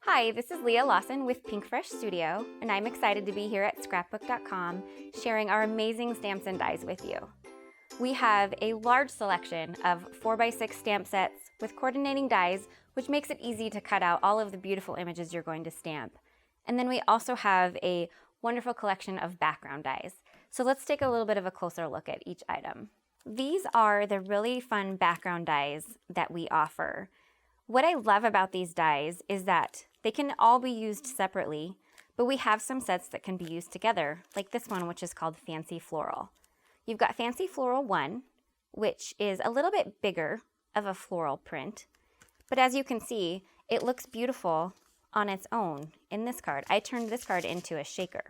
Hi, this is Lea Lawson with Pinkfresh Studio, and I'm excited to be here at Scrapbook.com sharing our amazing stamps and dies with you. We have a large selection of 4x6 stamp sets with coordinating dies, which makes it easy to cut out all of the beautiful images you're going to stamp. And then we also have a wonderful collection of background dies. So let's take a little bit of a closer look at each item. These are the really fun background dies that we offer. What I love about these dies is that they can all be used separately, but we have some sets that can be used together, like this one, which is called Fancy Floral. You've got Fancy Floral 1, which is a little bit bigger of a floral print, but as you can see, it looks beautiful on its own in this card. I turned this card into a shaker,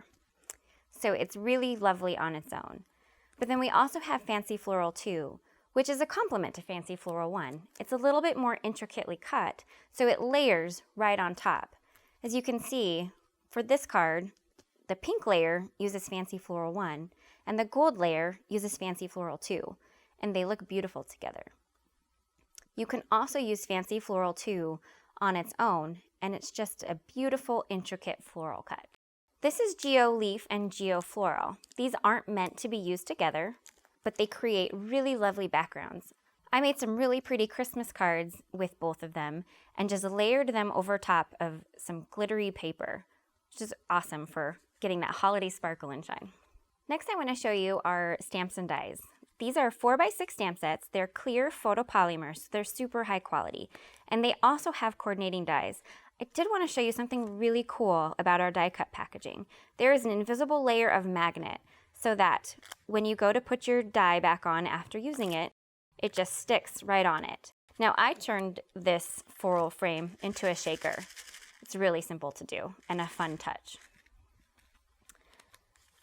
so it's really lovely on its own. But then we also have Fancy Floral 2, which is a complement to Fancy Floral 1. It's a little bit more intricately cut, so it layers right on top. As you can see, for this card, the pink layer uses Fancy Floral 1, and the gold layer uses Fancy Floral 2, and they look beautiful together. You can also use Fancy Floral 2 on its own, and it's just a beautiful, intricate floral cut. This is Geo Leaf and Geo Floral. These aren't meant to be used together, but they create really lovely backgrounds. I made some really pretty Christmas cards with both of them and just layered them over top of some glittery paper, which is awesome for getting that holiday sparkle and shine. Next, I want to show you our stamps and dies. These are 4x6 stamp sets. They're clear photopolymers, so they're super high quality. And they also have coordinating dies. I did want to show you something really cool about our die cut packaging. There is an invisible layer of magnet, so that when you go to put your die back on after using it, it just sticks right on it. Now, I turned this floral frame into a shaker. It's really simple to do and a fun touch.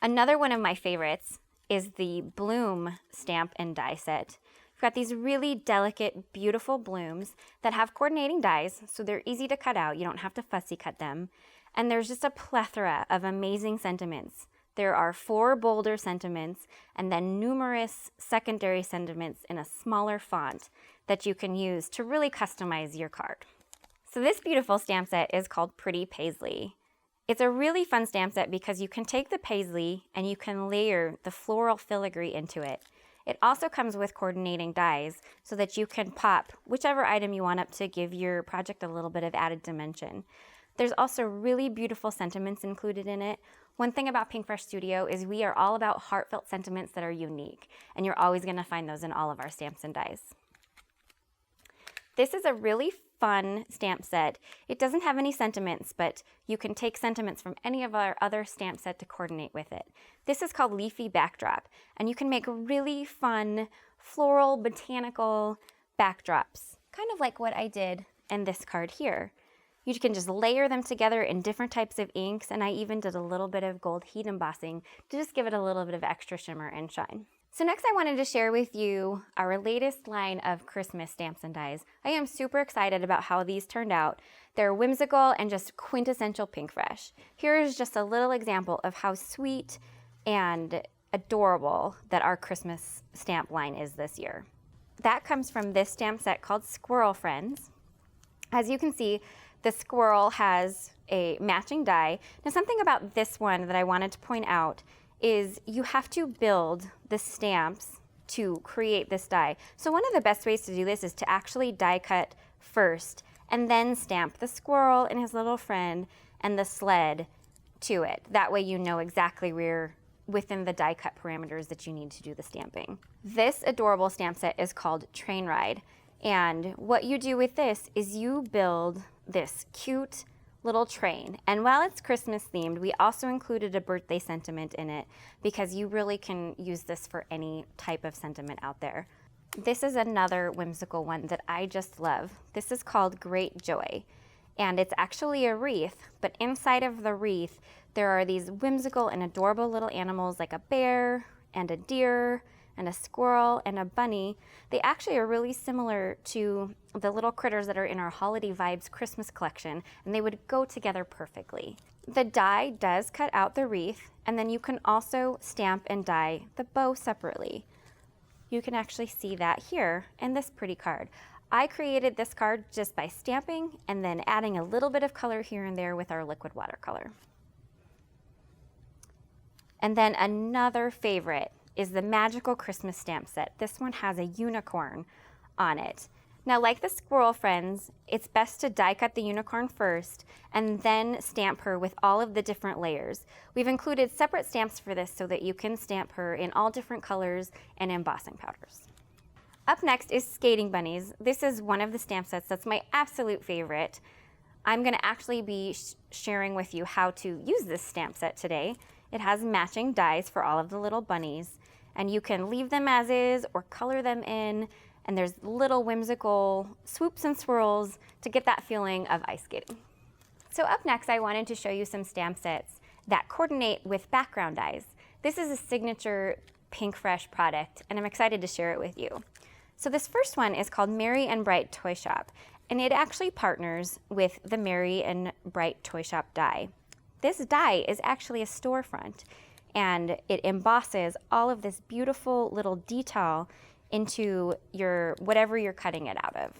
Another one of my favorites is the bloom stamp and die set. We've got these really delicate, beautiful blooms that have coordinating dies, so they're easy to cut out. You don't have to fussy cut them. And there's just a plethora of amazing sentiments. There are 4 bolder sentiments and then numerous secondary sentiments in a smaller font that you can use to really customize your card. So this beautiful stamp set is called Pretty Paisley. It's a really fun stamp set because you can take the paisley and you can layer the floral filigree into it. It also comes with coordinating dies so that you can pop whichever item you want up to give your project a little bit of added dimension. There's also really beautiful sentiments included in it. One thing about Pinkfresh Studio is we are all about heartfelt sentiments that are unique, and you're always going to find those in all of our stamps and dies. This is a really fun stamp set. It doesn't have any sentiments, but you can take sentiments from any of our other stamp set to coordinate with it. This is called Leafy Backdrop, and you can make really fun floral, botanical backdrops, kind of like what I did in this card here. You can just layer them together in different types of inks, and I even did a little bit of gold heat embossing to just give it a little bit of extra shimmer and shine. So next I wanted to share with you our latest line of Christmas stamps and dies. I am super excited about how these turned out. They're whimsical and just quintessential Pinkfresh. Here's just a little example of how sweet and adorable that our Christmas stamp line is this year. That comes from this stamp set called Squirrel Friends. As you can see, the squirrel has a matching die. Now, something about this one that I wanted to point out is you have to build the stamps to create this die. So one of the best ways to do this is to actually die cut first and then stamp the squirrel and his little friend and the sled to it. That way you know exactly where within the die cut parameters that you need to do the stamping. This adorable stamp set is called Train Ride. And what you do with this is you build this cute little train. And while it's Christmas themed, we also included a birthday sentiment in it because you really can use this for any type of sentiment out there. This is another whimsical one that I just love. This is called Great Joy. And it's actually a wreath, but inside of the wreath, there are these whimsical and adorable little animals like a bear and a deer and a squirrel and a bunny. They actually are really similar to the little critters that are in our Holiday Vibes Christmas collection, and they would go together perfectly. The die does cut out the wreath, and then you can also stamp and die the bow separately. You can actually see that here in this pretty card. I created this card just by stamping and then adding a little bit of color here and there with our liquid watercolor. And then another favorite is the magical Christmas stamp set. This one has a unicorn on it. Now, like the squirrel friends, it's best to die cut the unicorn first and then stamp her with all of the different layers. We've included separate stamps for this so that you can stamp her in all different colors and embossing powders. Up next is Skating Bunnies. This is one of the stamp sets that's my absolute favorite. I'm going to actually be sharing with you how to use this stamp set today. It has matching dies for all of the little bunnies, and you can leave them as is or color them in, and there's little whimsical swoops and swirls to get that feeling of ice skating. So up next, I wanted to show you some stamp sets that coordinate with background dies. This is a signature Pinkfresh product, and I'm excited to share it with you. So this first one is called Merry and Bright Toy Shop, and it actually partners with the Merry and Bright Toy Shop die. This die is actually a storefront, and it embosses all of this beautiful little detail into your whatever you're cutting it out of.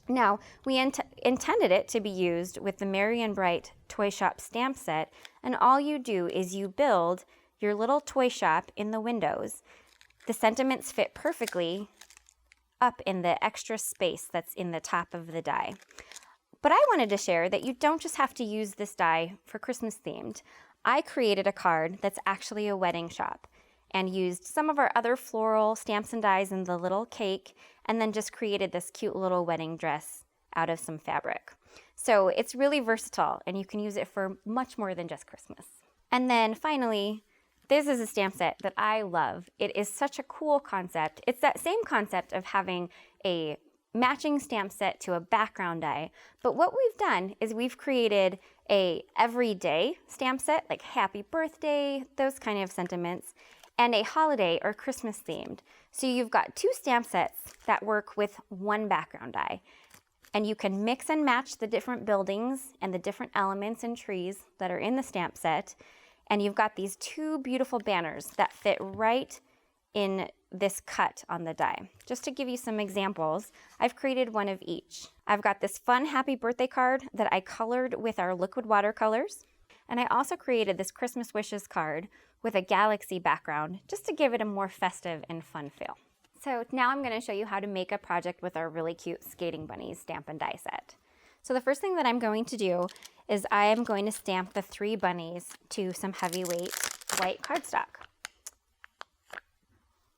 Now, we intended it to be used with the Merry and Bright Toy Shop stamp set, and all you do is you build your little toy shop in the windows. The sentiments fit perfectly up in the extra space that's in the top of the die. But I wanted to share that you don't just have to use this die for Christmas themed. I created a card that's actually a wedding shop and used some of our other floral stamps and dies in the little cake, and then just created this cute little wedding dress out of some fabric. So it's really versatile, and you can use it for much more than just Christmas. And then finally, this is a stamp set that I love. It is such a cool concept. It's that same concept of having a matching stamp set to a background die, but what we've done is we've created a everyday stamp set, like happy birthday, those kind of sentiments, and a holiday or Christmas themed. So you've got two stamp sets that work with one background die, and you can mix and match the different buildings and the different elements and trees that are in the stamp set. And you've got these two beautiful banners that fit right in this cut on the die. Just to give you some examples, I've created one of each. I've got this fun happy birthday card that I colored with our liquid watercolors. And I also created this Christmas wishes card with a galaxy background, just to give it a more festive and fun feel. So now I'm going to show you how to make a project with our really cute Skating Bunnies stamp and die set. So the first thing that I'm going to do is I am going to stamp the 3 bunnies to some heavyweight white cardstock.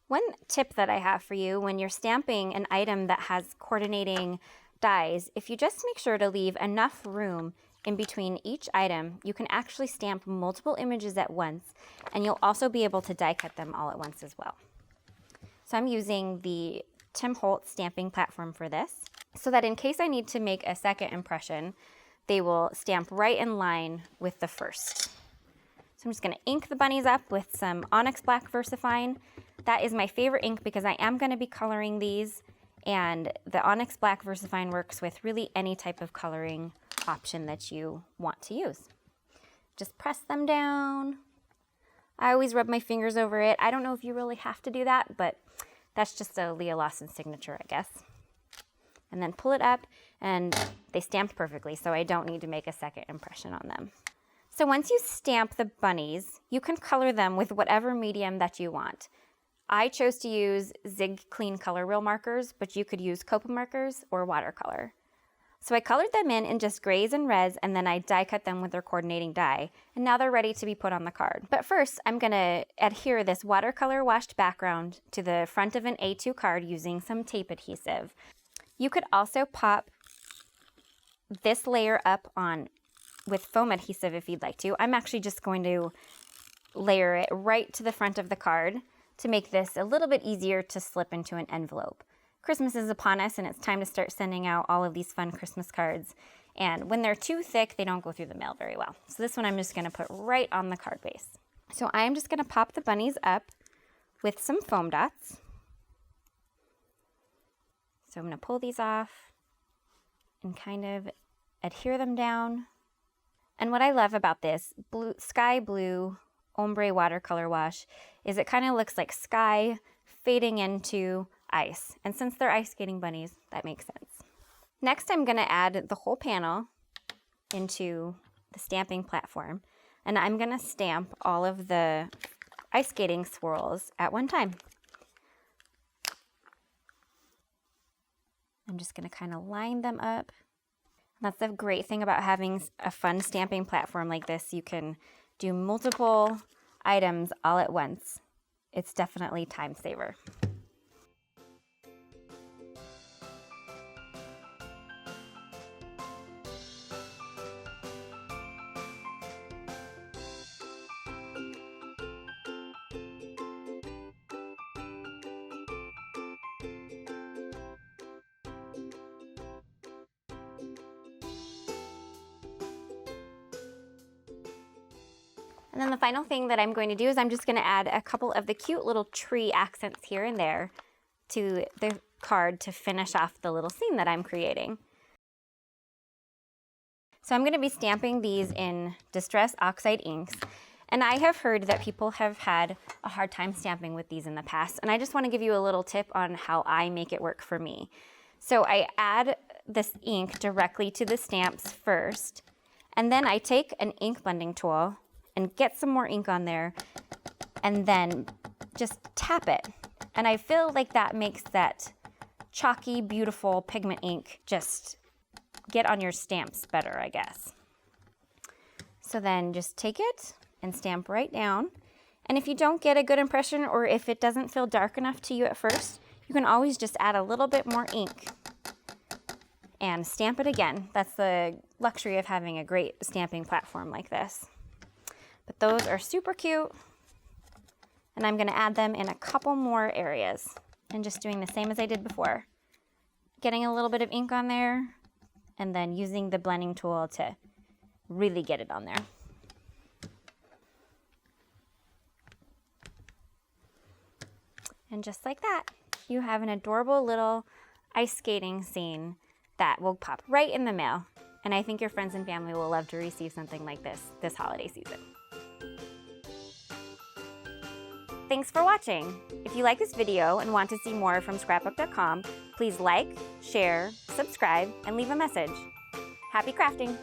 One tip that I have for you when you're stamping an item that has coordinating dies, if you just make sure to leave enough room in between each item, you can actually stamp multiple images at once, and you'll also be able to die cut them all at once as well. So I'm using the Tim Holtz stamping platform for this, so that in case I need to make a second impression, they will stamp right in line with the first. So I'm just going to ink the bunnies up with some Onyx Black Versafine. That is my favorite ink because I am going to be coloring these, and the Onyx Black Versafine works with really any type of coloring option that you want to use. Just press them down. I always rub my fingers over it. I don't know if you really have to do that, but that's just a Lea Lawson signature, I guess. And then pull it up, and they stamped perfectly, so I don't need to make a second impression on them. So once you stamp the bunnies, you can color them with whatever medium that you want. I chose to use Zig Clean Color Wheel markers, but you could use Copa markers or watercolor. So I colored them in just grays and reds, and then I die cut them with their coordinating die, and now they're ready to be put on the card. But first, I'm gonna adhere this watercolor washed background to the front of an A2 card using some tape adhesive. You could also pop this layer up on with foam adhesive if you'd like to. I'm actually just going to layer it right to the front of the card to make this a little bit easier to slip into an envelope. Christmas is upon us, and it's time to start sending out all of these fun Christmas cards. And when they're too thick, they don't go through the mail very well. So this one I'm just gonna put right on the card base. So I am just gonna pop the bunnies up with some foam dots. So I'm gonna pull these off and kind of adhere them down. And what I love about this sky blue ombre watercolor wash is it kind of looks like sky fading into ice. And since they're ice skating bunnies, that makes sense. Next, I'm gonna add the whole panel into the stamping platform, and I'm gonna stamp all of the ice skating swirls at one time. I'm just gonna kind of line them up. That's the great thing about having a fun stamping platform like this. You can do multiple items all at once. It's definitely time saver. And then the final thing that I'm going to do is I'm just going to add a couple of the cute little tree accents here and there to the card to finish off the little scene that I'm creating. So I'm going to be stamping these in Distress Oxide inks. And I have heard that people have had a hard time stamping with these in the past. And I just want to give you a little tip on how I make it work for me. So I add this ink directly to the stamps first. And then I take an ink blending tool and get some more ink on there, and then just tap it. And I feel like that makes that chalky, beautiful pigment ink just get on your stamps better, I guess. So then just take it and stamp right down. And if you don't get a good impression, or if it doesn't feel dark enough to you at first, you can always just add a little bit more ink and stamp it again. That's the luxury of having a great stamping platform like this. But those are super cute, and I'm going to add them in a couple more areas and just doing the same as I did before. Getting a little bit of ink on there and then using the blending tool to really get it on there. And just like that, you have an adorable little ice skating scene that will pop right in the mail. And I think your friends and family will love to receive something like this holiday season. Thanks for watching. If you like this video and want to see more from Scrapbook.com, please like, share, subscribe, and leave a message. Happy crafting!